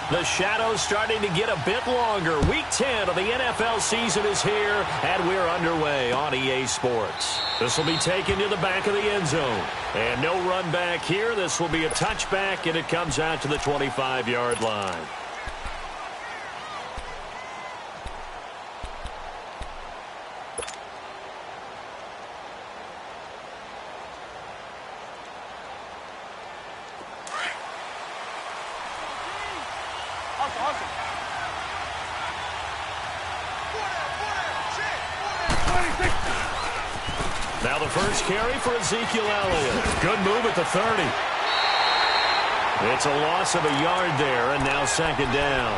The shadow's starting to get a bit longer. Week 10 of the NFL season is here, and we're underway on EA Sports. This will be taken to the back of the end zone. And no run back here. This will be a touchback, and it comes out to the 25-yard line. Now the first carry for Ezekiel Elliott. Good move at the 30. It's a loss of a yard there, and now second down.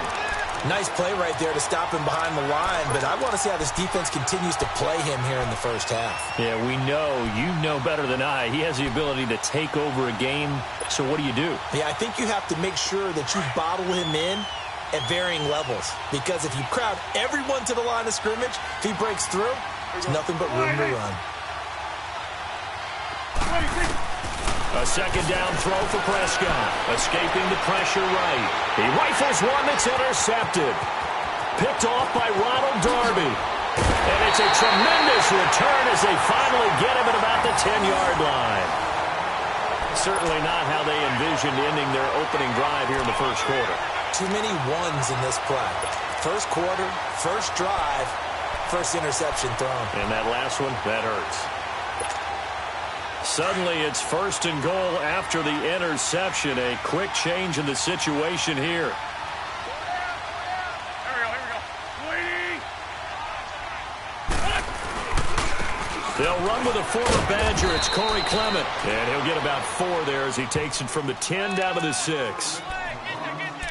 Nice play right there to stop him behind the line, but I want to see how this defense continues to play him here in the first half. Yeah, we know. You know better than I. He has the ability to take over a game, so what do you do? Yeah, I think you have to make sure that you bottle him in at varying levels, because if you crowd everyone to the line of scrimmage, if he breaks through, there's nothing but room to run. A second down throw for Prescott. Escaping the pressure right. He rifles one that's intercepted. Picked off by Ronald Darby. And it's a tremendous return as they finally get him at about the 10-yard line. Certainly not how they envisioned ending their opening drive here in the first quarter. Too many ones in this play. First quarter, first drive, first interception thrown. And that last one, that hurts. Suddenly, it's first and goal after the interception. A quick change in the situation here. They'll run with a former Badger. It's Corey Clement. And he'll get about 4 there as he takes it from the 10 down to the 6.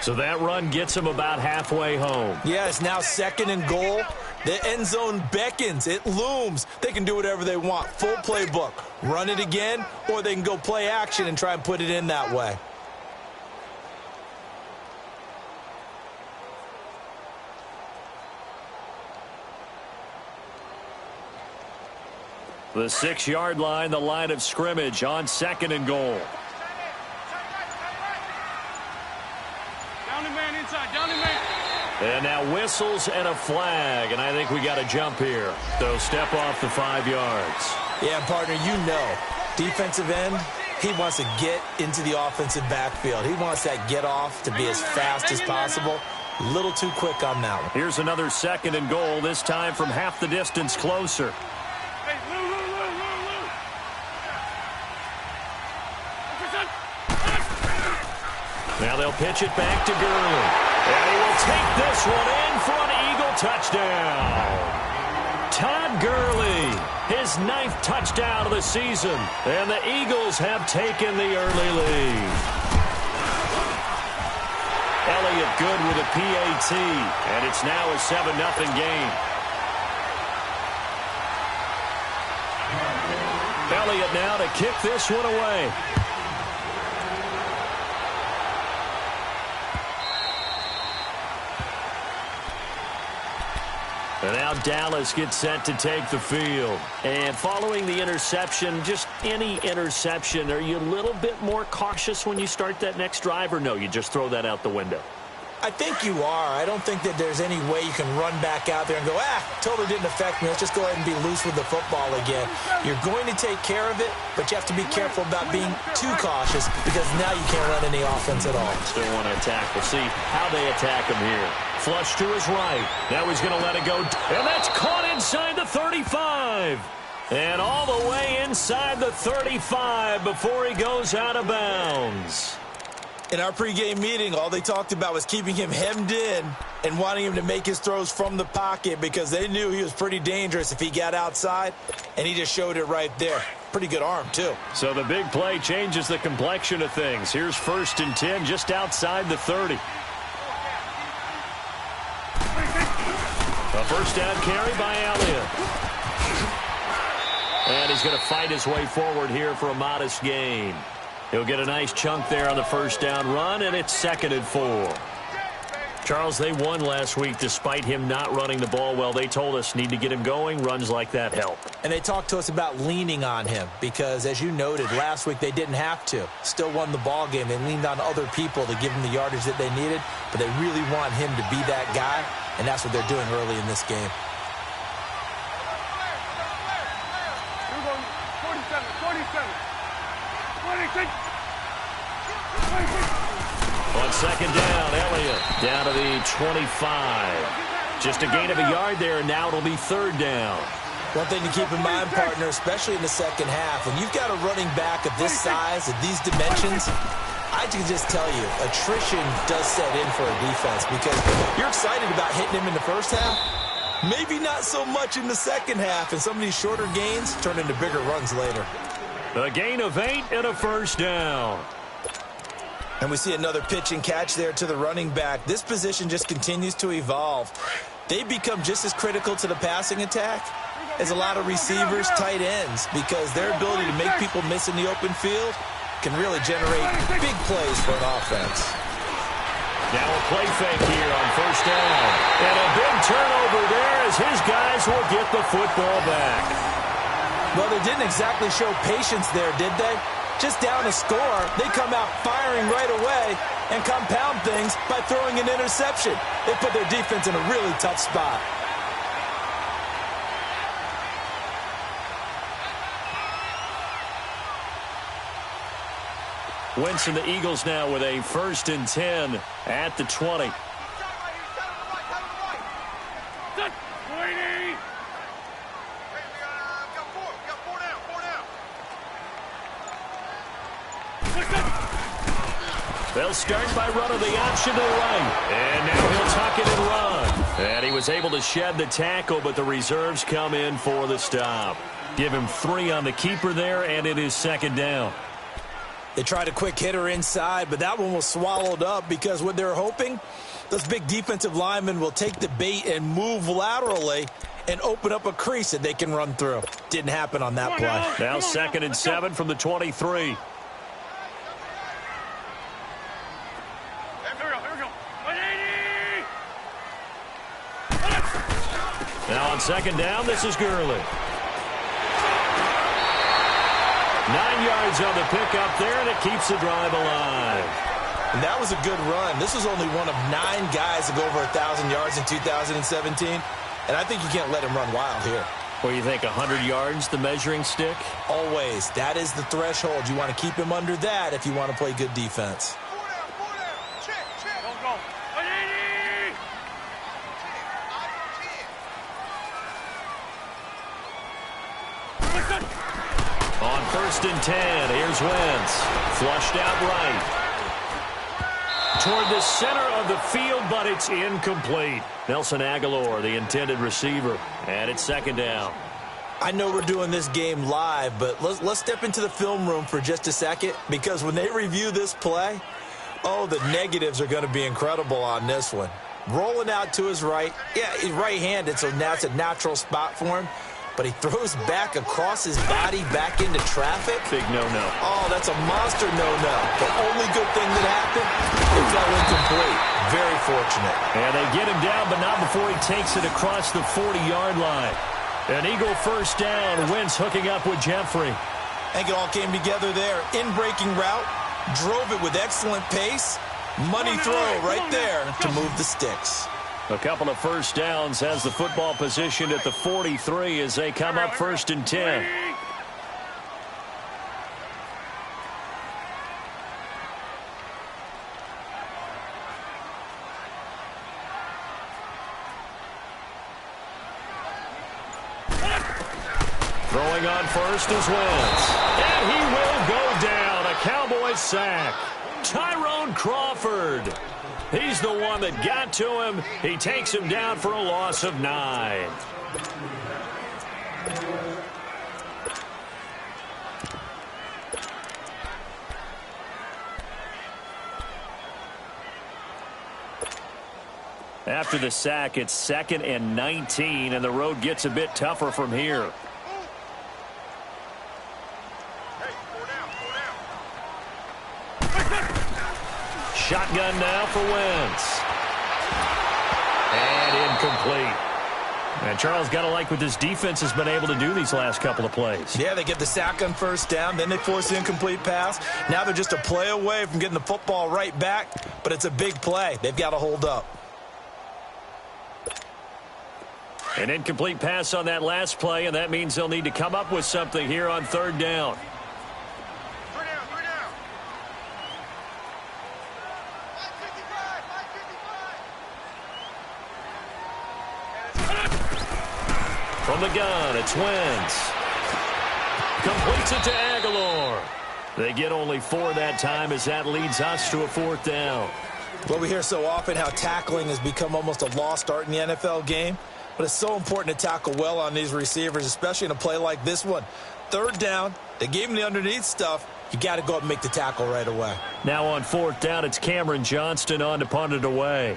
So that run gets him about halfway home. Yeah, it's now second and goal. The end zone beckons. It looms. They can do whatever they want. Full playbook. Run it again, or they can go play action and try and put it in that way. The 6-yard line, the line of scrimmage on second and goal. Down the man inside, down the man. And now whistles and a flag, and I think we got a jump here. So step off the 5 yards. Yeah, partner, you know, defensive end, he wants to get into the offensive backfield. He wants that get off to be as fast as possible. A little too quick on that one. Here's another second and goal, this time from half the distance closer. Now they'll pitch it back to Gurley. And he will take this one in for an Eagle touchdown. Todd Gurley, his 9th touchdown of the season. And the Eagles have taken the early lead. Elliott good with a PAT. And it's now a 7-0 game. Elliott now to kick this one away. And now Dallas gets set to take the field. And following the interception, just any interception, are you a little bit more cautious when you start that next drive, or no, you just throw that out the window? I think you are. I don't think that there's any way you can run back out there and go, totally didn't affect me. Let's just go ahead and be loose with the football again. You're going to take care of it, but you have to be careful about being too cautious because now you can't run any offense at all. Still want to attack. We'll see how they attack him here. Flush to his right. Now he's going to let it go. And that's caught inside the 35. And all the way inside the 35 before he goes out of bounds. In our pregame meeting, all they talked about was keeping him hemmed in and wanting him to make his throws from the pocket because they knew he was pretty dangerous if he got outside, and he just showed it right there. Pretty good arm, too. So the big play changes the complexion of things. Here's 1st and 10 just outside the 30. A first down carry by Elliott. And he's going to fight his way forward here for a modest gain. He'll get a nice chunk there on the first down run, and it's 2nd and 4. Charles, they won last week despite him not running the ball well. They told us need to get him going. Runs like that help. And they talked to us about leaning on him because, as you noted, last week they didn't have to. Still won the ball game. They leaned on other people to give him the yardage that they needed, but they really want him to be that guy, and that's what they're doing early in this game. 26. On second down, Elliott down to the 25. Just a gain of a yard there, and now it'll be third down. One thing to keep in mind, partner, especially in the second half, when you've got a running back of this size, of these dimensions, I can just tell you, attrition does set in for a defense because you're excited about hitting him in the first half. Maybe not so much in the second half, and some of these shorter gains turn into bigger runs later. A gain of 8 and a first down. And we see another pitch and catch there to the running back. This position just continues to evolve. They become just as critical to the passing attack as a lot of receivers, tight ends, because their ability to make people miss in the open field can really generate big plays for an offense. Now a play fake here on first down. And a big turnover there as his guys will get the football back. Well, they didn't exactly show patience there, did they? Just down a score, they come out firing right away and compound things by throwing an interception. They put their defense in a really tough spot. Wentz and the Eagles now with a 1st and 10 at the 20. They'll start by running the option to the right. And now he'll tuck it and run. And he was able to shed the tackle, but the reserves come in for the stop. Give him 3 on the keeper there, and it is second down. They tried a quick hitter inside, but that one was swallowed up because what they're hoping, those big defensive linemen will take the bait and move laterally and open up a crease that they can run through. Didn't happen on that play. Now 2nd and 7 from the 23. Now on second down, this is Gurley. 9 yards on the pickup there, and it keeps the drive alive. And that was a good run. This was only one of 9 guys to go over 1,000 yards in 2017. And I think you can't let him run wild here. What do you think, 100 yards, the measuring stick? Always. That is the threshold. You want to keep him under that if you want to play good defense. On 1st and 10, here's Wentz. Flushed out right. Toward the center of the field, but it's incomplete. Nelson Aguilar, the intended receiver. And it's second down. I know we're doing this game live, but let's step into the film room for just a second, because when they review this play, oh, the negatives are going to be incredible on this one. Rolling out to his right. Yeah, he's right-handed, so now it's a natural spot for him. But he throws back across his body back into traffic. Big no-no. Oh, that's a monster no-no. The only good thing that happened, it fell incomplete. Very fortunate. And they get him down, but not before he takes it across the 40-yard line. An Eagle first down. Wentz hooking up with Jeffrey. I think it all came together there. In-breaking route. Drove it with excellent pace. Money throw right there to move the sticks. A couple of first downs has the football position at the 43 as they come up 1st and 10. Throwing on first is Wentz. And he will go down. A Cowboys sack. Tyrone Crawford. He's the one that got to him. He takes him down for a loss of 9. After the sack, it's 2nd and 19, and the road gets a bit tougher from here. Shotgun now for Wentz. And Charles, got to like what this defense has been able to do these last couple of plays. Yeah, they get the sack on first down, then they force the incomplete pass. Now they're just a play away from getting the football right back, but it's a big play. They've got to hold up. An incomplete pass on that last play, and that means they'll need to come up with something here on third down. From the gun, it's Wentz. Completes it to Aguilar. They get only 4 that time as that leads us to a 4th down. Well, we hear so often how tackling has become almost a lost art in the NFL game, but it's so important to tackle well on these receivers, especially in a play like this one. Third down, they gave him the underneath stuff. You got to go up and make the tackle right away. Now on 4th down, it's Cameron Johnston on to punt it away.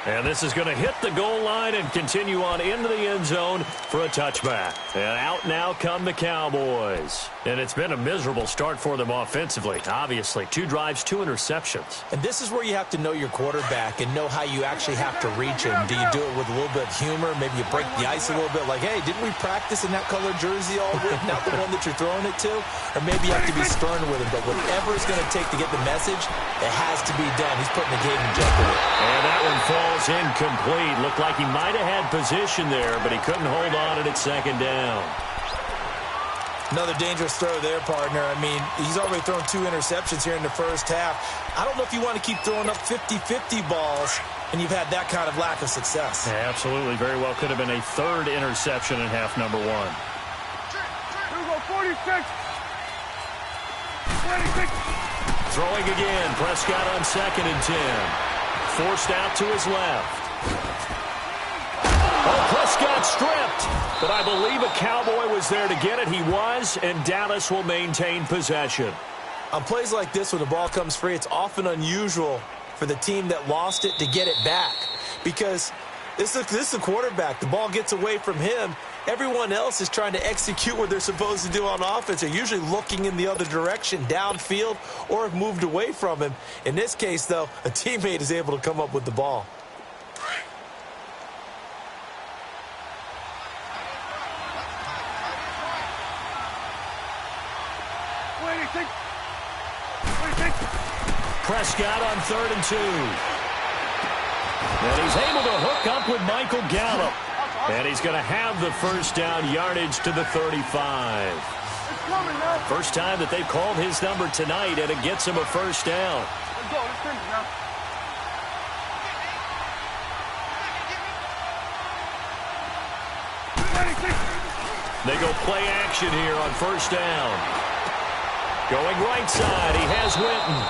And this is going to hit the goal line and continue on into the end zone for a touchback. And out now come the Cowboys. And it's been a miserable start for them offensively. Obviously, 2 drives, 2 interceptions. And this is where you have to know your quarterback and know how you actually have to reach him. Do you do it with a little bit of humor? Maybe you break the ice a little bit like, hey, didn't we practice in that colored jersey all week? Not the one that you're throwing it to? Or maybe you have to be stern with him. But whatever it's going to take to get the message, it has to be done. He's putting the game in jeopardy. And that one falls incomplete. Looked like he might have had position there, but he couldn't hold on at second down. Another dangerous throw there, partner. I mean, he's already thrown 2 interceptions here in the first half. I don't know if you want to keep throwing up 50-50 balls, and you've had that kind of lack of success. Yeah, absolutely. Very well could have been a 3rd interception in half number 1. Here we go, 46. 26. Throwing again. Prescott on 2nd and 10. Forced out to his left. Oh, Prescott stripped. But I believe a Cowboy was there to get it. He was, and Dallas will maintain possession. On plays like this, when the ball comes free, it's often unusual for the team that lost it to get it back. Because this is the quarterback. The ball gets away from him. Everyone else is trying to execute what they're supposed to do on offense. They're usually looking in the other direction, downfield, or have moved away from him. In this case, though, a teammate is able to come up with the ball. Prescott on 3rd and 2. And he's able to hook up with Michael Gallup. And he's going to have the first down yardage to the 35. First time that they've called his number tonight, and it gets him a first down. Let's go. Let's finish now. They go play action here on first down. Going right side, he has Winton.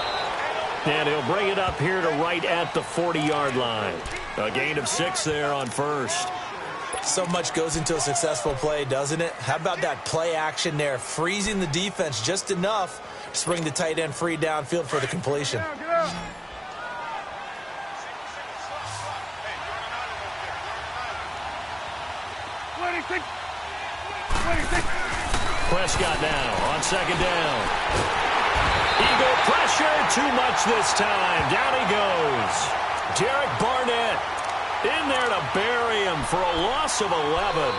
And he'll bring it up here to right at the 40-yard line. A gain of 6 there on first. So much goes into a successful play, doesn't it? How about that play action there, freezing the defense just enough to bring the tight end free downfield for the completion. Prescott now on 2nd down. Eagle pressure, too much this time. Down he goes. Derek Barnett in there to bury him for a loss of 11.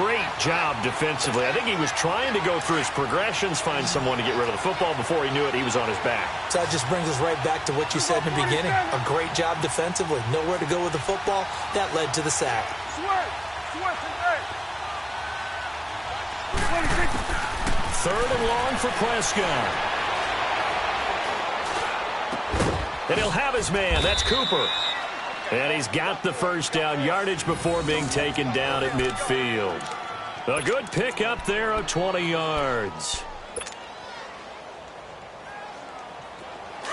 Great job defensively. I think he was trying to go through his progressions, find someone to get rid of the football. Before he knew it, he was on his back. So that just brings us right back to what you said in the beginning. A great job defensively. Nowhere to go with the football. That led to the sack. 3rd and long for Prescott. And he'll have his man. That's Cooper. And he's got the first down yardage before being taken down at midfield. A good pickup there of 20 yards.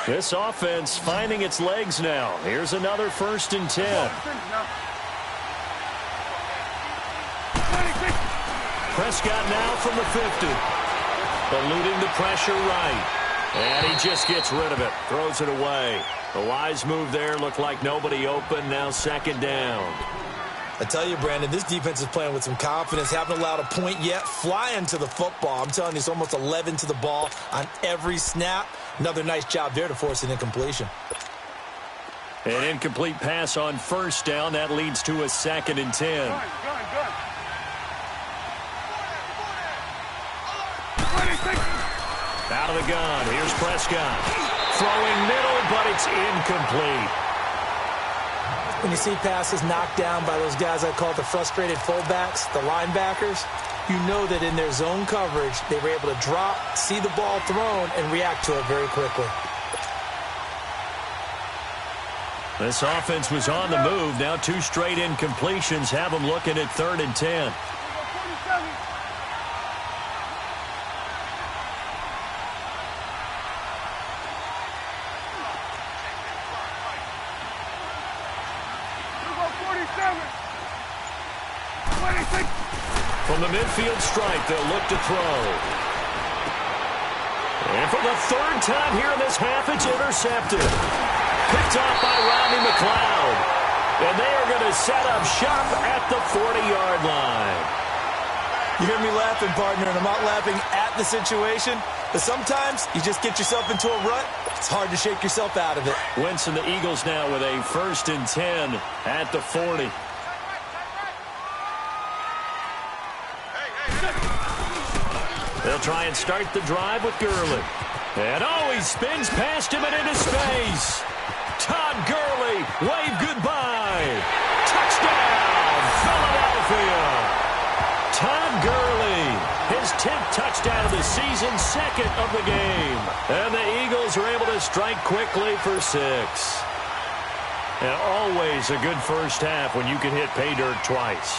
This offense finding its legs now. Here's another 1st and 10. Prescott now from the 50. Eluding the pressure right. And he just gets rid of it. Throws it away. The wise move there. Looked like nobody open. Now 2nd down. I tell you, Brandon, this defense is playing with some confidence. Haven't allowed a point yet. Flying to the football. I'm telling you, it's almost 11 to the ball on every snap. Another nice job there to force an incompletion. An incomplete pass on first down. That leads to a 2nd and 10. Good. Out of the gun. Here's Prescott. Throwing middle, but it's incomplete. When you see passes knocked down by those guys I call the frustrated fullbacks, the linebackers, you know that in their zone coverage, they were able to drop, see the ball thrown, and react to it very quickly. This offense was on the move. Now 2 straight incompletions have them looking at 3rd and 10. From the midfield stripe, they'll look to throw. And for the 3rd time here in this half, it's intercepted. Picked off by Rodney McLeod. And they are going to set up shop at the 40-yard line. You hear me laughing, partner, and I'm not laughing at the situation, but sometimes you just get yourself into a rut. It's hard to shake yourself out of it. Wentz and the Eagles now with a 1st and 10 at the 40. They'll try and start the drive with Gurley. And he spins past him and into space. Todd Gurley, wave goodbye. Touchdown, Philadelphia. Todd Gurley, his 10th touchdown of the season, 2nd of the game. And the Eagles are able to strike quickly for 6. And always a good first half when you can hit pay dirt twice.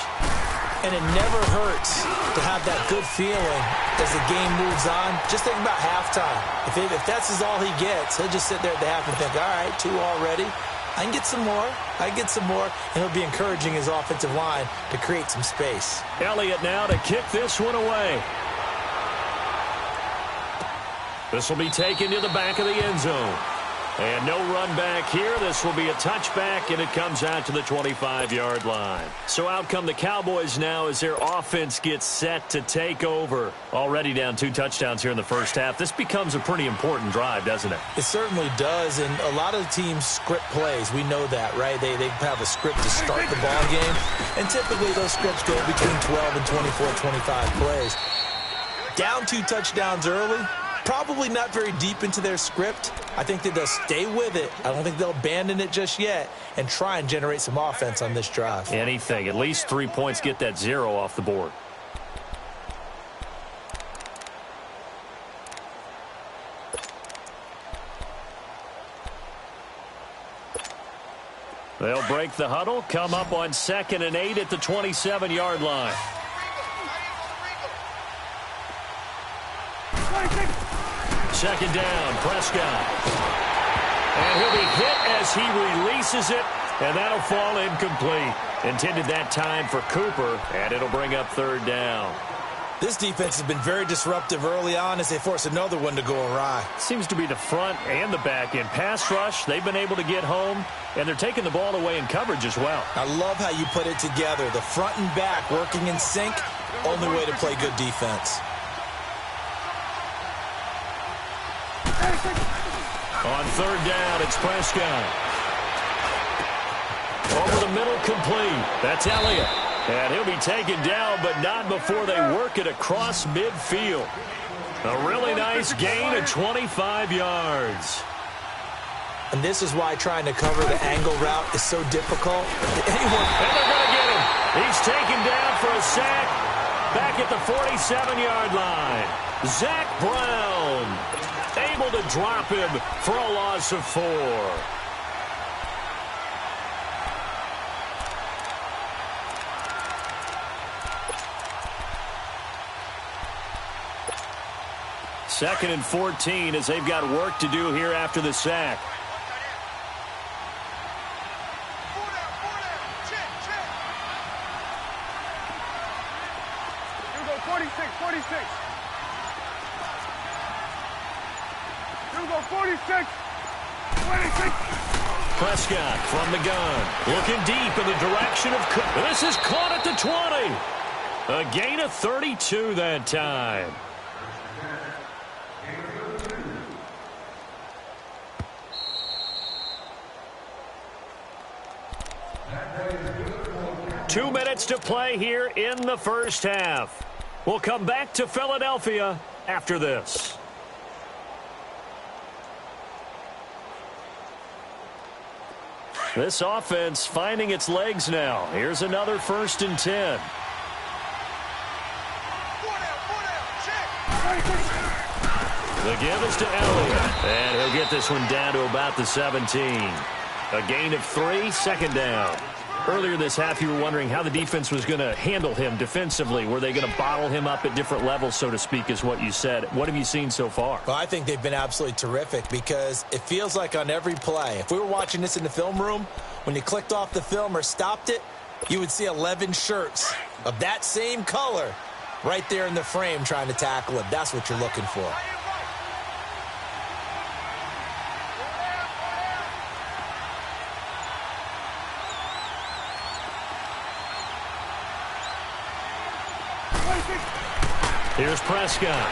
And it never hurts to have that good feeling as the game moves on. Just think about halftime. If that's all he gets, he'll just sit there at the half and think, all right, 2 already. I can get some more. And he'll be encouraging his offensive line to create some space. Elliott now to kick this one away. This will be taken to the back of the end zone. And no run back here. This will be a touchback, and it comes out to the 25-yard line. So out come the Cowboys now as their offense gets set to take over. Already down 2 touchdowns here in the first half. This becomes a pretty important drive, doesn't it? It certainly does, and a lot of teams script plays. We know that, right? They have a script to start the ball game, and typically those scripts go between 12 and 24, 25 plays. Down 2 touchdowns early. Probably not very deep into their script. I think that they'll stay with it. I don't think they'll abandon it just yet and try and generate some offense on this drive. Anything. At least 3 points, get that 0 off the board. They'll break the huddle, come up on 2nd and 8 at the 27-yard line. Second down, Prescott. And he'll be hit as he releases it, and that'll fall incomplete. Intended that time for Cooper, and it'll bring up 3rd down. This defense has been very disruptive early on as they force another one to go awry. Seems to be the front and the back end. Pass rush, they've been able to get home, and they're taking the ball away in coverage as well. I love how you put it together. The front and back working in sync, only way to play good defense. On 3rd down, it's Prescott. Over the middle, complete. That's Elliott. And he'll be taken down, but not before they work it across midfield. A really nice gain of 25 yards. And this is why trying to cover the angle route is so difficult. And they're going to get him. He's taken down for a sack back at the 47-yard line. Zach Brown able to drop him for a loss of 4. Second and 14 as they've got work to do here after the sack. Here we go, 46. Here we go, 46. 26. Prescott from the gun. Looking deep in the direction of Cook. This is caught at the 20. A gain of 32 that time. Two minutes to play here in the first half. We'll come back to Philadelphia after this. This offense finding its legs now. Here's another 1st and 10. The give is to Elliott. And he'll get this one down to about the 17. A gain of 3, 2nd down. Earlier this half, you were wondering how the defense was going to handle him defensively. Were they going to bottle him up at different levels, so to speak, is what you said. What have you seen so far? Well, I think they've been absolutely terrific because it feels like on every play, if we were watching this in the film room, when you clicked off the film or stopped it, you would see 11 shirts of that same color right there in the frame trying to tackle him. That's what you're looking for. Here's Prescott.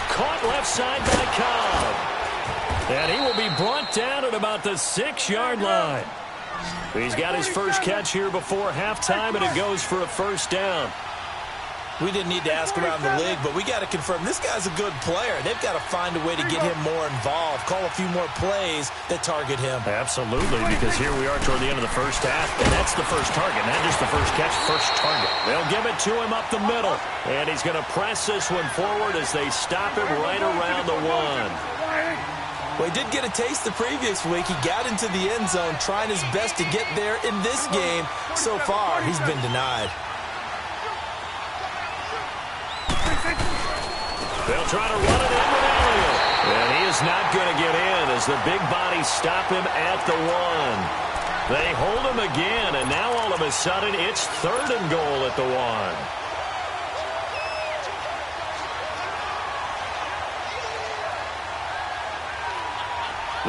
Caught left side by Cobb. And he will be brought down at about the 6-yard line. He's got his first catch here before halftime, and it goes for a 1st down. We didn't need to ask around the league, but we got to confirm this guy's a good player. They've got to find a way to get him more involved, call a few more plays that target him. Absolutely, because here we are toward the end of the first half, and that's the first target, not just the first catch, first target. They'll give it to him up the middle, and he's going to press this one forward as they stop him right around the 1. Well, he did get a taste the previous week. He got into the end zone trying his best to get there in this game. So far, he's been denied. They'll try to run it in with Elliott. And he is not going to get in as the big bodies stop him at the 1. They hold him again, and now all of a sudden it's 3rd and goal at the 1.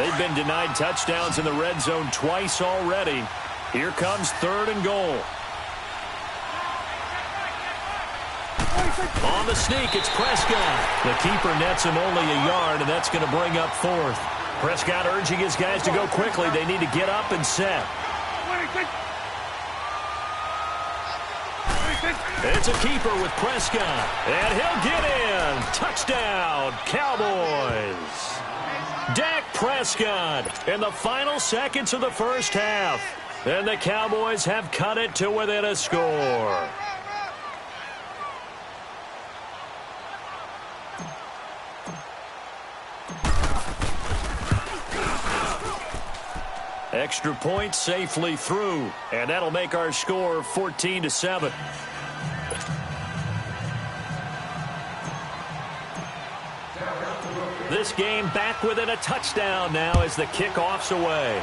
They've been denied touchdowns in the red zone twice already. Here comes 3rd and goal. On the sneak, it's Prescott. The keeper nets him only a yard, and that's going to bring up 4th. Prescott urging his guys to go quickly. They need to get up and set. It's a keeper with Prescott, and he'll get in. Touchdown, Cowboys. Dak Prescott in the final seconds of the first half. And the Cowboys have cut it to within a score. Extra point safely through, and that'll make our score 14-7. This game back within a touchdown now as the kickoff's away.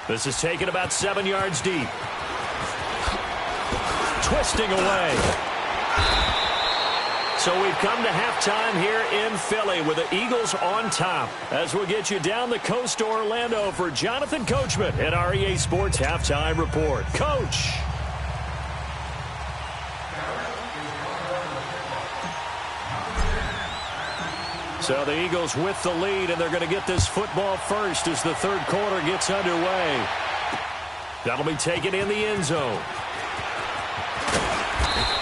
This is taken about 7 yards deep. Twisting away. So we've come to halftime here in Philly with the Eagles on top. As we'll get you down the coast to Orlando for Jonathan Coachman at our EA Sports Halftime Report. Coach. So the Eagles with the lead, and they're going to get this football first as the 3rd quarter gets underway. That'll be taken in the end zone.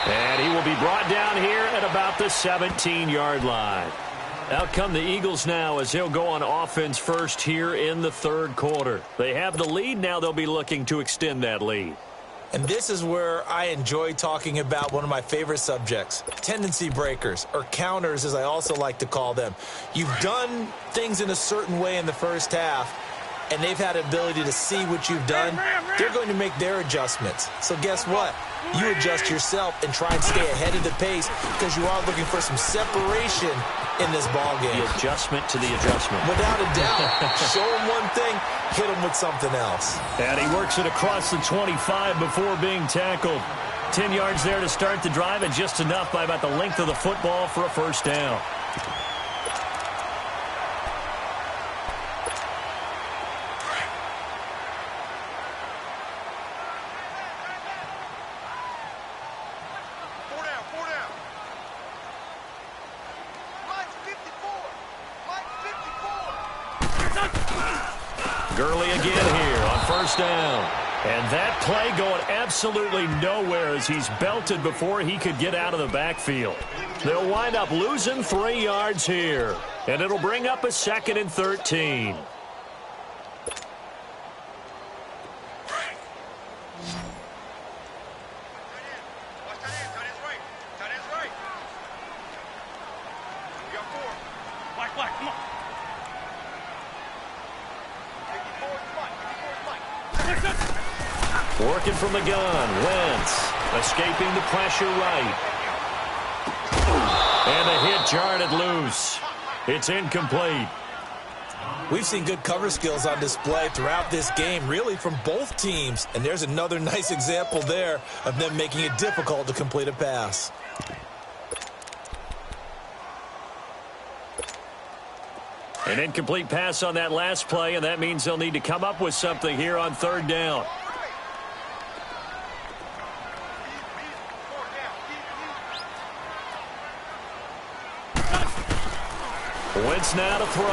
And he will be brought down here at about the 17-yard line. Out come the Eagles now as they'll go on offense first here in the 3rd quarter. They have the lead. Now they'll be looking to extend that lead. And this is where I enjoy talking about one of my favorite subjects, tendency breakers, or counters as I also like to call them. You've done things in a certain way in the first half, and they've had the ability to see what you've done. They're going to make their adjustments. So guess what? You adjust yourself and try and stay ahead of the pace because you are looking for some separation in this ball game. The adjustment to the adjustment. Without a doubt. Show him one thing, hit him with something else. And he works it across the 25 before being tackled. 10 yards there to start the drive, and just enough by about the length of the football for a 1st down. Gurley again here on first down. And that play going absolutely nowhere as he's belted before he could get out of the backfield. They'll wind up losing 3 yards here. And it'll bring up a 2nd and 13. Working from the gun, Wentz escaping the pressure right. And the hit jarred loose. It's incomplete. We've seen good cover skills on display throughout this game, really from both teams. And there's another nice example there of them making it difficult to complete a pass. An incomplete pass on that last play, and that means they'll need to come up with something here on 3rd down. Wentz now to throw.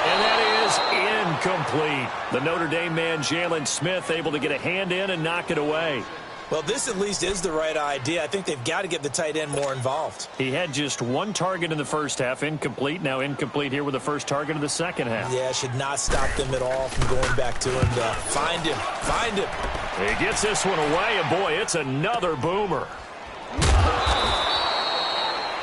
And that is incomplete. The Notre Dame man, Jalen Smith, able to get a hand in and knock it away. Well, this at least is the right idea. I think they've got to get the tight end more involved. He had just 1 target in the first half, incomplete. Now incomplete here with the first target of the second half. Yeah, should not stop them at all from going back to him to find him. Find him. He gets this one away, and boy, it's another boomer.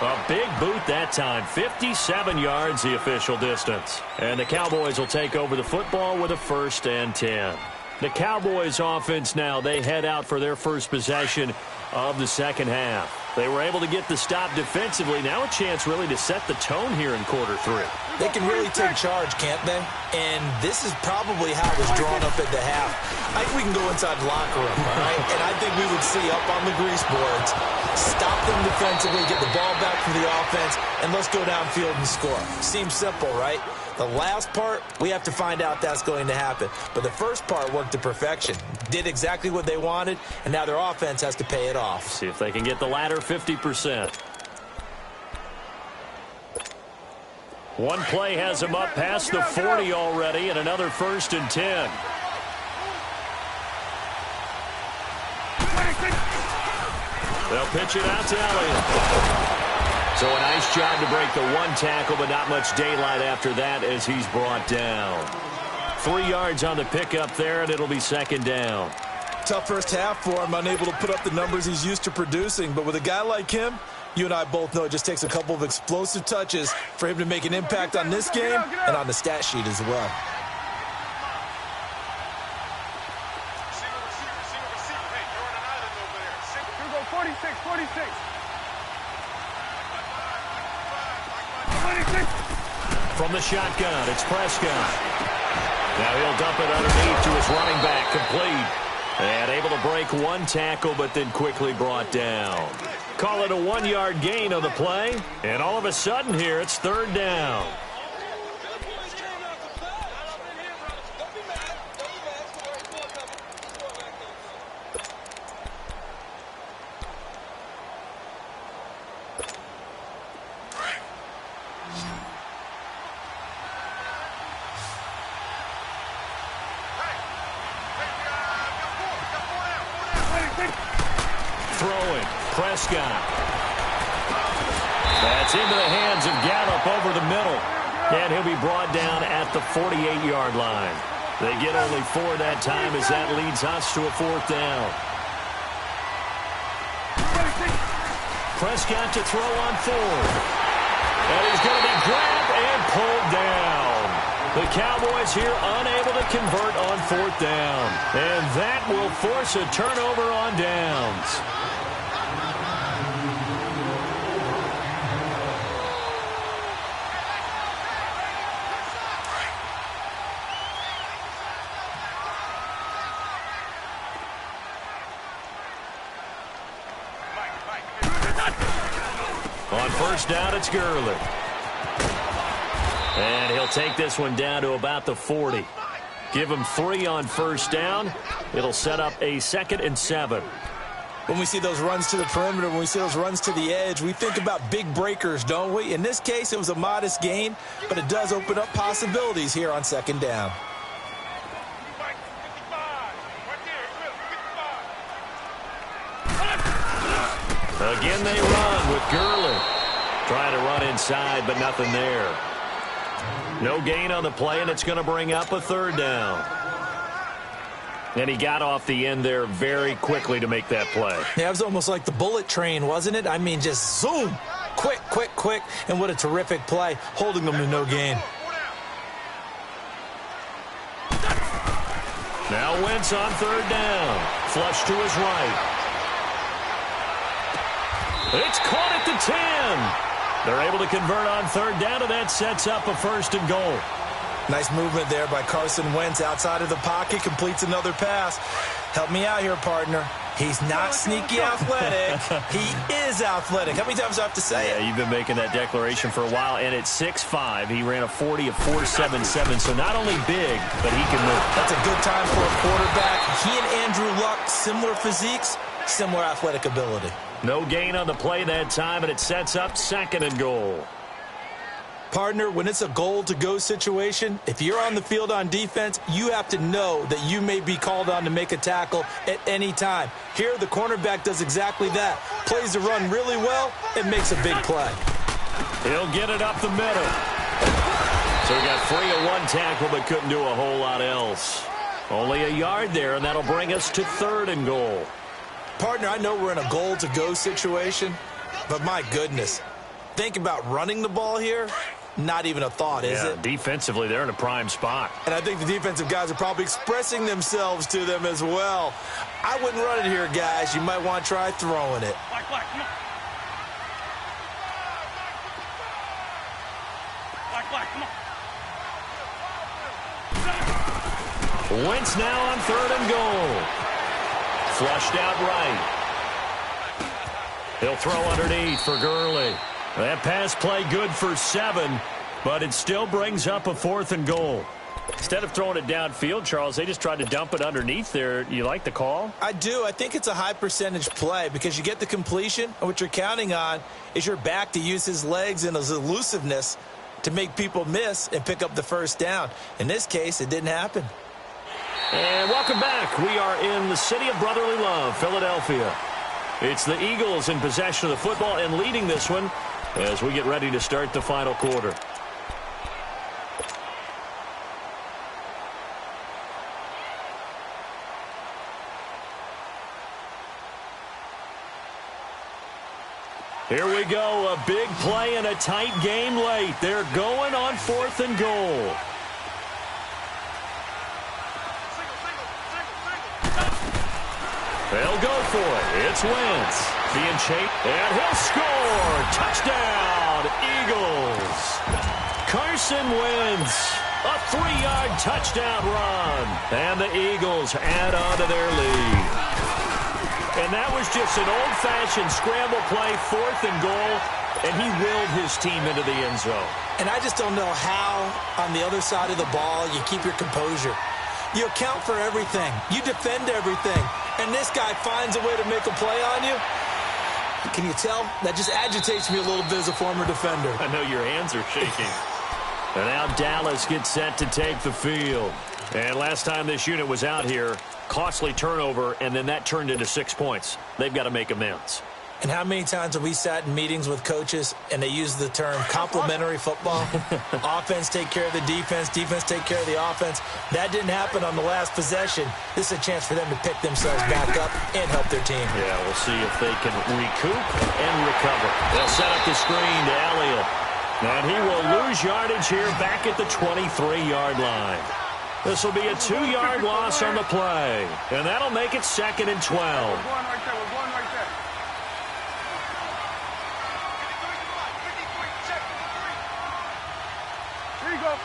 A big boot that time. 57 yards the official distance. And the Cowboys will take over the football with a 1st and 10. The Cowboys offense now, they head out for their first possession of the second half. They were able to get the stop defensively. Now a chance really to set the tone here in quarter 3. They can really take charge, can't they? And this is probably how it was drawn up at the half. I think we can go inside the locker room, all right? And I think we would see up on the grease boards, stop them defensively, get the ball back from the offense, and let's go downfield and score. Seems simple, right? The last part, we have to find out that's going to happen. But the first part worked to perfection. Did exactly what they wanted, and now their offense has to pay it off. See if they can get the latter 50%. One play has them up past the 40 already, and another 1st and 10. They'll pitch it out to Elliott. So a nice job to break the 1 tackle, but not much daylight after that as he's brought down. 3 yards on the pickup there, and it'll be 2nd down. Tough first half for him, unable to put up the numbers he's used to producing. But with a guy like him, you and I both know it just takes a couple of explosive touches for him to make an impact on this game and on the stat sheet as well. Here we go, 46, 46. From the shotgun, it's Prescott. Now he'll dump it underneath to his running back, complete. And able to break 1 tackle, but then quickly brought down. Call it a 1-yard gain on the play. And all of a sudden here, it's 3rd down. Throwing, Prescott. That's into the hands of Gallup over the middle. And he'll be brought down at the 48-yard line. They get only 4 that time as that leads us to a 4th down. Prescott to throw on 4th. And he's going to be grabbed and pulled down. The Cowboys here unable to convert on 4th down. And that will force a turnover on downs. On first down, it's Gurley. And he'll take this one down to about the 40. Give him 3 on first down. It'll set up a 2nd and 7. When we see those runs to the perimeter, when we see those runs to the edge, we think about big breakers, don't we? In this case, it was a modest gain, but it does open up possibilities here on second down. Again they run with Gurley. Trying to run inside, but nothing there. No gain on the play, and it's going to bring up a third down. And he got off the end there very quickly to make that play. Yeah, it was almost like the bullet train, wasn't it? I mean, just zoom. Quick, quick, quick. And what a terrific play, holding them to no gain. Now Wentz on third down. Flush to his right. It's caught at the 10. They're able to convert on third down, and that sets up a first and goal. Nice movement there by Carson Wentz outside of the pocket, completes another pass. Help me out here, partner. He's not sneaky athletic. He is athletic. How many times do I have to say it? Yeah, you've been making that declaration for a while, and at 6'5", he ran a 40 of 4.77, so not only big, but he can move. That's a good time for a quarterback. He and Andrew Luck, similar physiques, similar athletic ability. No gain on the play that time, and it sets up second and goal. Partner, when it's a goal-to-go situation, if you're on the field on defense, you have to know that you may be called on to make a tackle at any time. Here, the cornerback does exactly that. Plays the run really well and makes a big play. He'll get it up the middle. So he got free of one tackle but couldn't do a whole lot else. Only a yard there, and that'll bring us to third and goal. Partner, I know we're in a goal-to-go situation, but my goodness, think about running the ball here. Not even a thought, is it? Defensively, they're in a prime spot. And I think the defensive guys are probably expressing themselves to them as well. I wouldn't run it here, guys. You might want to try throwing it. Black, come on. Black, come on. Wentz now on third and goal. Flushed out right. He'll throw underneath for Gurley. That pass play good for 7, but it still brings up a fourth and goal. Instead of throwing it downfield, Charles, they just tried to dump it underneath there. You like the call? I do. I think it's a high percentage play because you get the completion, and what you're counting on is your back to use his legs and his elusiveness to make people miss and pick up the first down. In this case, it didn't happen. And welcome back. We are in the city of brotherly love, Philadelphia. It's the Eagles in possession of the football and leading this one as we get ready to start the final quarter. Here we go, a big play and a tight game late. They're going on fourth and goal. They'll go for it. It's Wentz. Being chased, and he'll score. Touchdown, Eagles. Carson Wentz, a 3-yard touchdown run. And the Eagles add on to their lead. And that was just an old-fashioned scramble play, fourth and goal, and he willed his team into the end zone. And I just don't know how, on the other side of the ball, you keep your composure. You account for everything. You defend everything. And this guy finds a way to make a play on you. Can you tell? That just agitates me a little bit as a former defender. I know your hands are shaking. And now Dallas gets set to take the field. And last time this unit was out here, costly turnover, and then that turned into 6 points. They've got to make amends. And how many times have we sat in meetings with coaches and they use the term complementary football? Offense take care of the defense, defense take care of the offense. That didn't happen on the last possession. This is a chance for them to pick themselves back up and help their team. Yeah, we'll see if they can recoup and recover. They'll set up the screen to Elliott. And he will lose yardage here back at the 23-yard line. This will be a 2-yard loss on the play. And that'll make it second and 12. We're going right there. We're going right there. Here you go.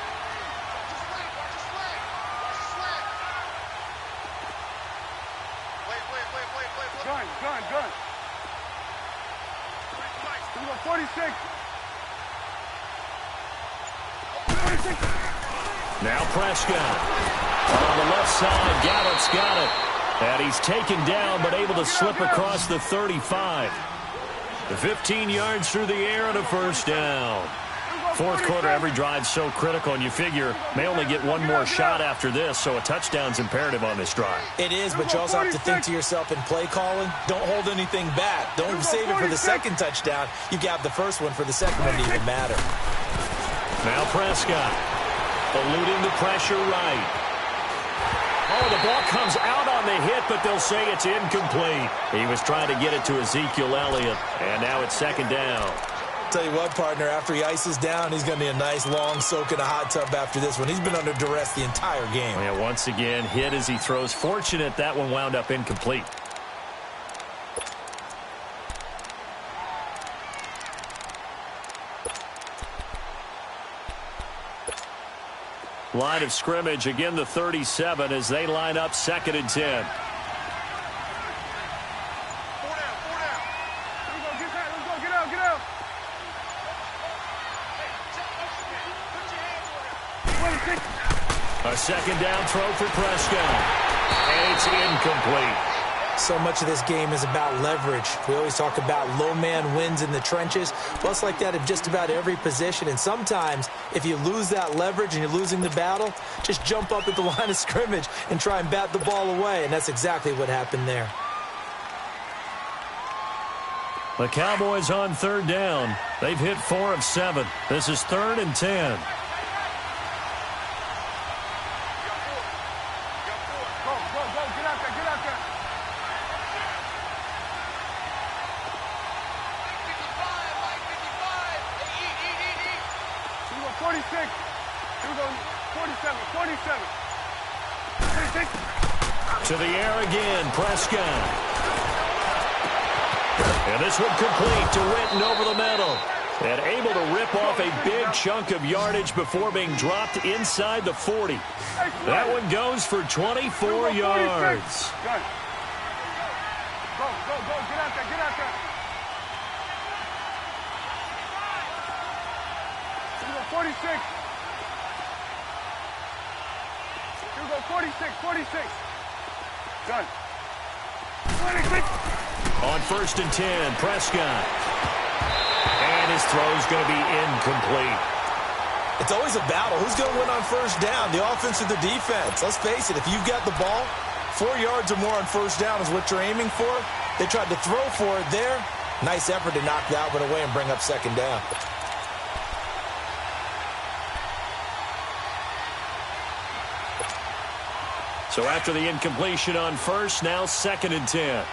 Gun. Here we go, 46. 46. Now Prescott. On the left side, Gallupp's got it. And he's taken down, but able to slip across the 35. The 15 yards through the air and a first down. Fourth quarter, every drive's so critical, and you figure may only get one more shot after this, so a touchdown's imperative on this drive. It is, but you also have to think to yourself in play calling, don't hold anything back. Don't save it for the second touchdown. You got the first one for the second one to even matter. Now Prescott, eluding the pressure right. Oh, the ball comes out on the hit, but they'll say it's incomplete. He was trying to get it to Ezekiel Elliott, and now it's second down. Tell you what, partner, after he ices down, he's going to need a nice long soak in a hot tub after this one. He's been under duress the entire game. Yeah, once again, hit as he throws. Fortunate that one wound up incomplete. Line of scrimmage, again the 37 as they line up 2nd and 10. A second down throw for Prescott. And it's incomplete. So much of this game is about leverage. We always talk about low man wins in the trenches. Well, it's like that in just about every position. And sometimes, if you lose that leverage and you're losing the battle, just jump up at the line of scrimmage and try and bat the ball away. And that's exactly what happened there. The Cowboys on 3rd down. They've hit 4 of 7. This is 3rd and 10. To the air again, Prescott. And this one complete to Witten over the middle. And able to rip off a big chunk of yardage before being dropped inside the 40. That one goes for 24 yards. Go, get out there, get out there. 46. Here we go, 46, 46. Done. 26. On 1st and 10, Prescott. And his throw's going to be incomplete. It's always a battle. Who's going to win on 1st down, the offense or the defense? Let's face it, if you've got the ball, 4 yards or more on 1st down is what you're aiming for. They tried to throw for it there. Nice effort to knock that one away and bring up 2nd down. So after the incompletion on 1st, now 2nd and 10.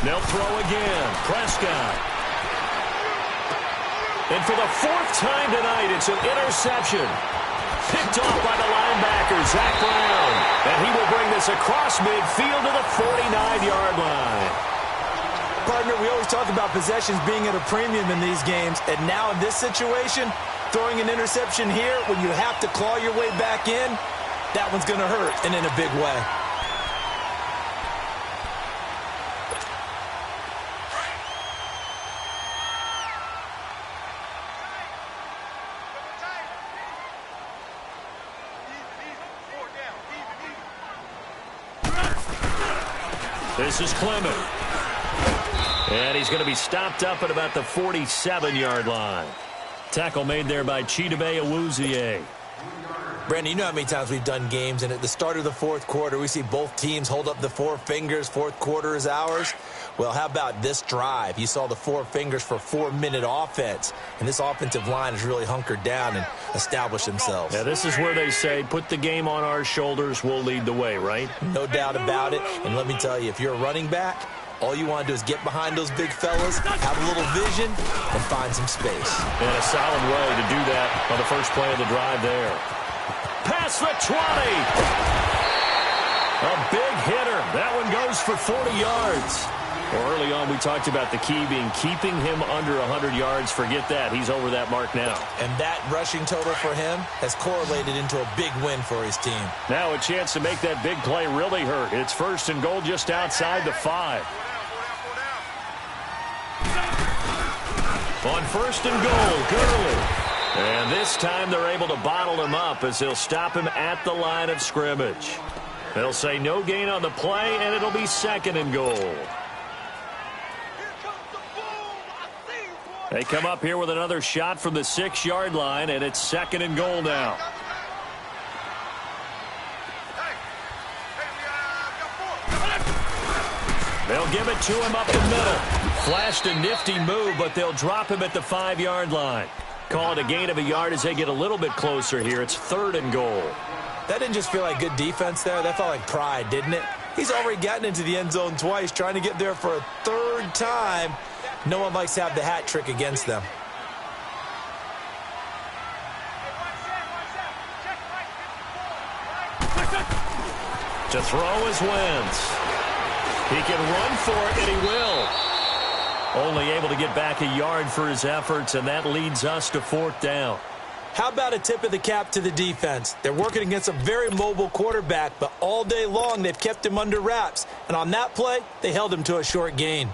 They'll throw again. Prescott. And for the 4th time tonight, it's an interception. Picked off by the linebacker, Zach Brown. And he will bring this across midfield to the 49-yard line. Partner, we always talk about possessions being at a premium in these games. And now in this situation, throwing an interception here when you have to claw your way back in, that one's going to hurt, and in a big way. This is Clement. And he's going to be stopped up at about the 47-yard line. Tackle made there by Chidobe Awuzie. Brandon, you know how many times we've done games, and at the start of the 4th quarter, we see both teams hold up the 4 fingers, 4th quarter is ours. Well, how about this drive? You saw the 4 fingers for 4-minute offense, and this offensive line has really hunkered down and established themselves. Yeah, this is where they say, put the game on our shoulders, we'll lead the way, right? No doubt about it, and let me tell you, if you're a running back, all you want to do is get behind those big fellas, have a little vision, and find some space. And a solid way to do that on the first play of the drive there. Past the 20. A big hitter. That one goes for 40 yards. Well, early on, we talked about the key being keeping him under 100 yards. Forget that. He's over that mark now. And that rushing total for him has correlated into a big win for his team. Now a chance to make that big play really hurt. It's 1st and goal just outside the 5. On first and goal, Gurley. And this time they're able to bottle him up as they'll stop him at the line of scrimmage. They'll say no gain on the play, and it'll be second and goal. They come up here with another shot from the 6-yard line, and it's second and goal now. They'll give it to him up the middle. Flashed a nifty move, but they'll drop him at the 5-yard line. Call it a gain of a yard as they get a little bit closer here. It's third and goal. That didn't just feel like good defense there. That felt like pride, didn't it? He's already gotten into the end zone twice, trying to get there for a third time. No one likes to have the hat trick against them. To throw is Wentz. He can run for it, and he will. Only able to get back a yard for his efforts, and that leads us to fourth down. How about a tip of the cap to the defense? They're working against a very mobile quarterback, but all day long they've kept him under wraps. And on that play, they held him to a short gain.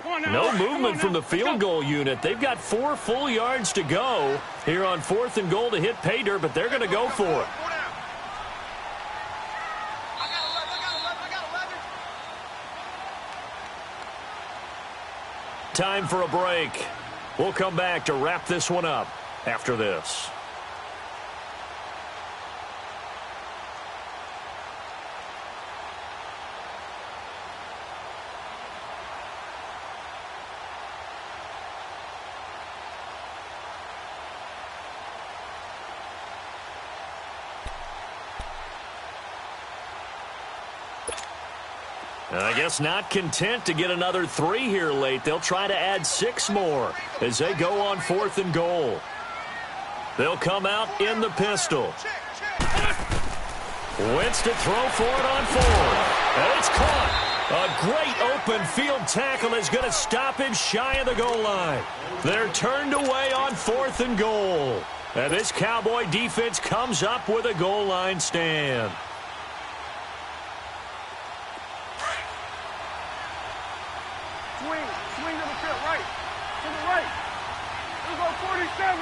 No movement from the field goal unit. They've got 4 full yards to go here on fourth and goal to hit pay dirt, but they're going to go for it. Time for a break. We'll come back to wrap this one up after this. I guess not content to get another 3 here late. They'll try to add 6 more as they go on fourth and goal. They'll come out in the pistol. Wentz to throw for it on 4. And it's caught. A great open field tackle is going to stop him shy of the goal line. They're turned away on fourth and goal. And this Cowboy defense comes up with a goal line stand. Swing to the field, right. To the right. Let's go 47. 13,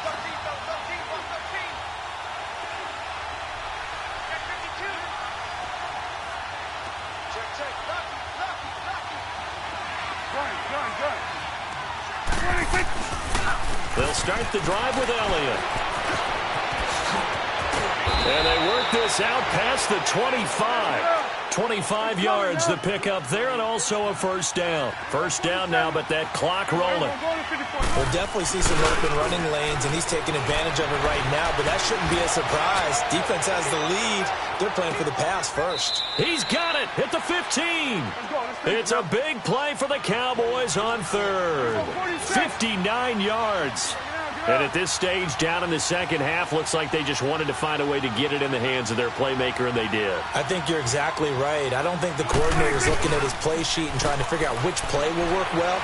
13, 52. Check. Gun. 26. They'll start the drive with Elliott. And they work this out past the 25. 25 yards to pick up there, and also a first down. First down now, but that clock rolling. We'll definitely see some open running lanes, and he's taking advantage of it right now, but that shouldn't be a surprise. Defense has the lead. They're playing for the pass first. He's got it at the 15. It's a big play for the Cowboys on third. 59 yards. And at this stage, down in the second half, looks like they just wanted to find a way to get it in the hands of their playmaker, and they did. I think you're exactly right. I don't think the coordinator's looking at his play sheet and trying to figure out which play will work well.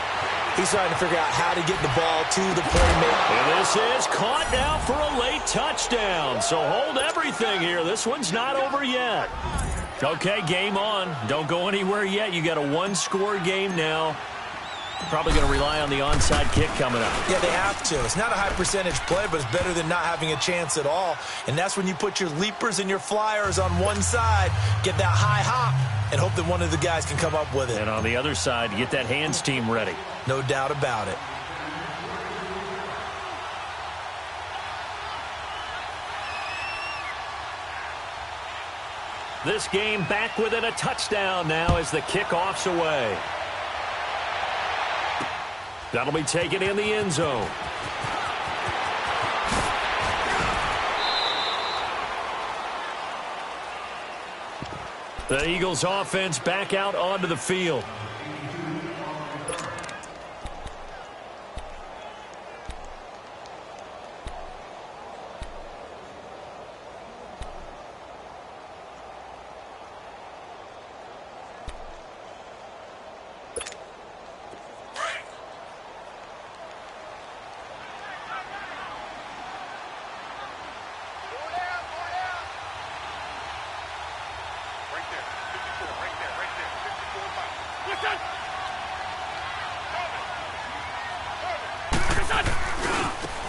He's trying to figure out how to get the ball to the playmaker. And this is caught now for a late touchdown. So hold everything here. This one's not over yet. Okay, game on. Don't go anywhere yet. You got a 1-score game now. Probably going to rely on the onside kick coming up. Yeah, they have to. It's not a high percentage play, but it's better than not having a chance at all. And that's when you put your leapers and your flyers on one side, get that high hop, and hope that one of the guys can come up with it. And on the other side, get that hands team ready. No doubt about it. This game back within a touchdown now as the kickoff's away. That'll be taken in the end zone. The Eagles offense back out onto the field.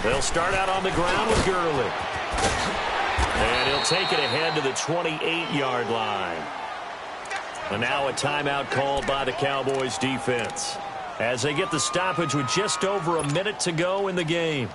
They'll start out on the ground with Gurley. And he'll take it ahead to the 28-yard line. And now a timeout called by the Cowboys defense as they get the stoppage with just over a minute to go in the game.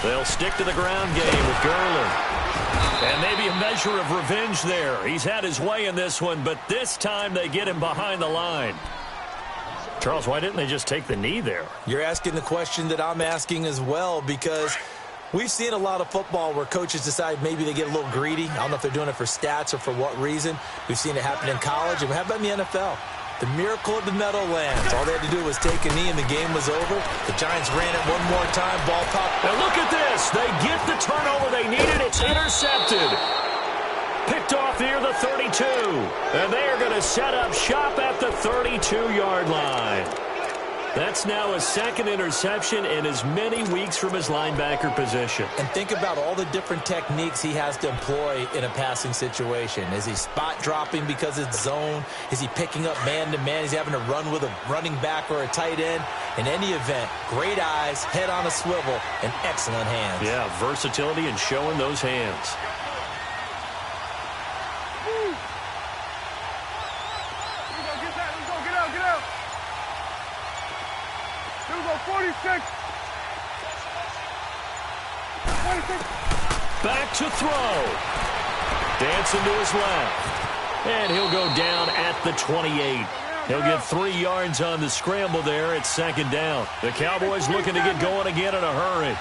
They'll stick to the ground game with Gurley. And maybe a measure of revenge there. He's had his way in this one, but this time they get him behind the line. Charles, why didn't they just take the knee there? You're asking the question that I'm asking as well, because we've seen a lot of football where coaches decide maybe they get a little greedy. I don't know if they're doing it for stats or for what reason. We've seen it happen in college, and how about in the NFL? The miracle of the Meadowlands. All they had to do was take a knee and the game was over. The Giants ran it one more time. Ball popped. And look at this. They get the turnover they needed. It's intercepted. Picked off near the 32. And they are going to set up shop at the 32-yard line. That's now a second interception in as many weeks from his linebacker position. And think about all the different techniques he has to employ in a passing situation. Is he spot dropping because it's zone? Is he picking up man-to-man? Is he having to run with a running back or a tight end? In any event, great eyes, head on a swivel, and excellent hands. Yeah, versatility and showing those hands. Get out. 46. Back to throw. Dancing to his left. And he'll go down at the 28. He'll get 3 yards on the scramble there. It's second down. The Cowboys looking to get going again in a hurry.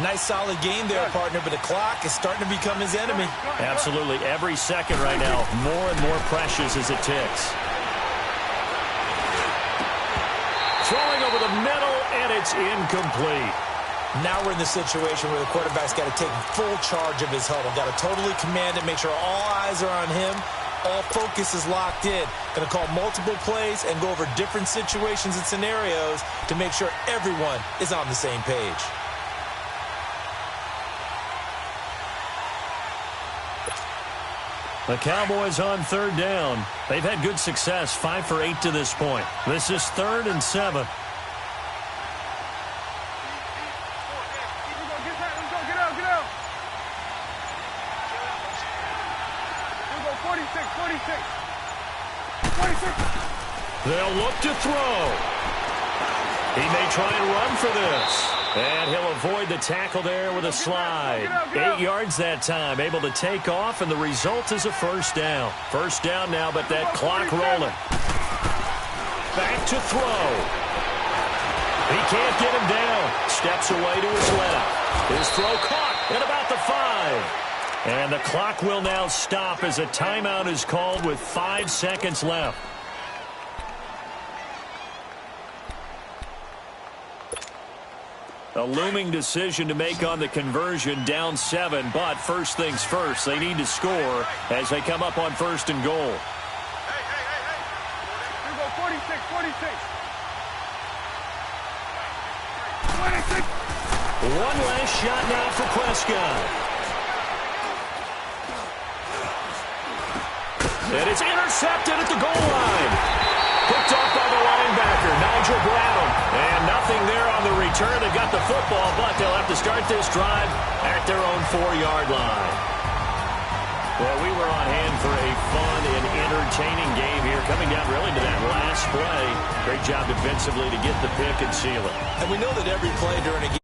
Nice solid game there, partner, but the clock is starting to become his enemy. Absolutely. Every second right now, more and more precious as it ticks. Throwing over the middle, and it's incomplete. Now we're in the situation where the quarterback's got to take full charge of his huddle. Got to totally command it, make sure all eyes are on him. All focus is locked in. Going to call multiple plays and go over different situations and scenarios to make sure everyone is on the same page. The Cowboys on third down. They've had good success, 5 for 8 to this point. This is 3rd and 7. Get out. 46. They'll look to throw. He may try and run for this. And he'll avoid the tackle there with a slide. 8 yards that time, able to take off, and the result is a first down. First down now, but that clock rolling. Back to throw. He can't get him down. Steps away to his left. His throw caught at about the 5. And the clock will now stop as a timeout is called with 5 seconds left. A looming decision to make on the conversion, down 7, but first things first, they need to score as they come up on 1st and goal. Here we go, 46. 26. One last shot now for Prescott. And it's intercepted at the goal line. Picked off by the linebacker, Nigel Bradham. And nothing there on the return. They got the football, but they'll have to start this drive at their own 4-yard line. Well, we were on hand for a fun and entertaining game here, coming down really to that last play. Great job defensively to get the pick and seal it. And we know that every play during a game